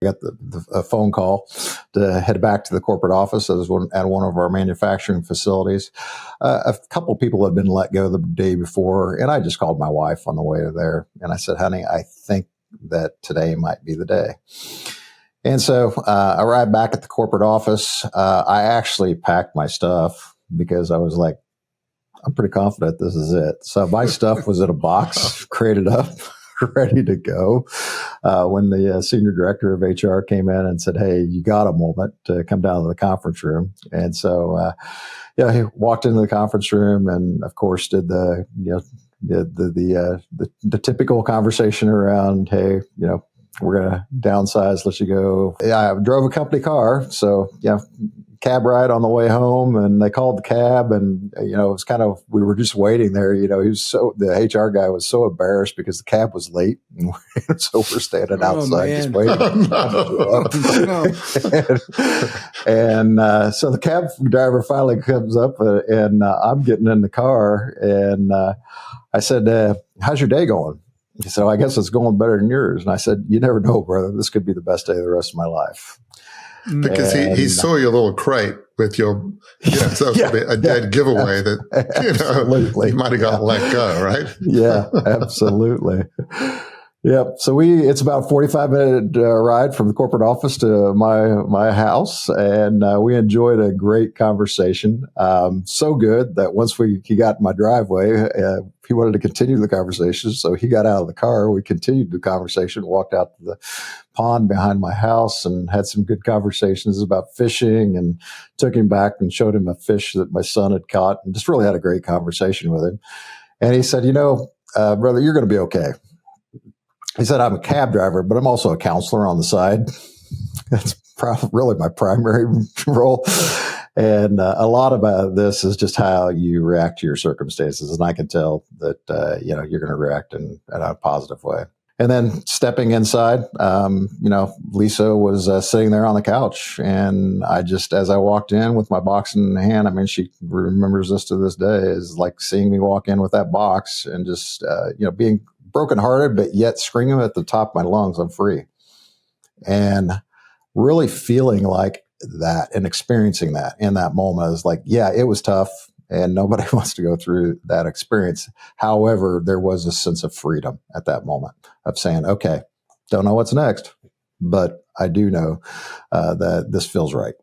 got a phone call to head back to the corporate office at one of our manufacturing facilities. A couple of people had been let go the day before, and I just called my wife on the way there, and I said, honey, I think that today might be the day. And so I arrived back at the corporate office. I actually packed my stuff because I was like, I'm pretty confident this is it. So my stuff was in a box, crated up, ready to go. When the senior director of HR came in and said, hey, you got a moment to come down to the conference room. And so, he walked into the conference room and, of course, did the typical conversation around, hey, we're going to downsize, let you go. I drove a company car. So, cab ride on the way home, and they called the cab, and it was kind of, we were just waiting there. The HR guy was so embarrassed because the cab was late, and so we're standing outside just waiting. So the cab driver finally comes up, and I'm getting in the car, and I said, how's your day going? He said, I guess it's going better than yours. And I said, you never know, brother. This could be the best day of the rest of my life. Because he saw your little crate with your, so a dead giveaway that, you might have got let go, right? Yeah, absolutely. Yep. So it's about a 45-minute ride from the corporate office to my house, and we enjoyed a great conversation. So good that once he got in my driveway, he wanted to continue the conversation. So he got out of the car. We continued the conversation, walked out to the pond behind my house, and had some good conversations about fishing, and took him back and showed him a fish that my son had caught, and just really had a great conversation with him. And he said, brother, you're going to be okay. He said, I'm a cab driver, but I'm also a counselor on the side. That's really my primary role. And a lot about this is just how you react to your circumstances. And I can tell that, you're going to react in a positive way. And then stepping inside, Lisa was sitting there on the couch. And as I walked in with my box in hand, she remembers this to this day, is like seeing me walk in with that box and just, being brokenhearted, but yet screaming at the top of my lungs, I'm free. And really feeling like that and experiencing that in that moment is like, yeah, it was tough and nobody wants to go through that experience. However, there was a sense of freedom at that moment of saying, okay, don't know what's next, but I do know that this feels right.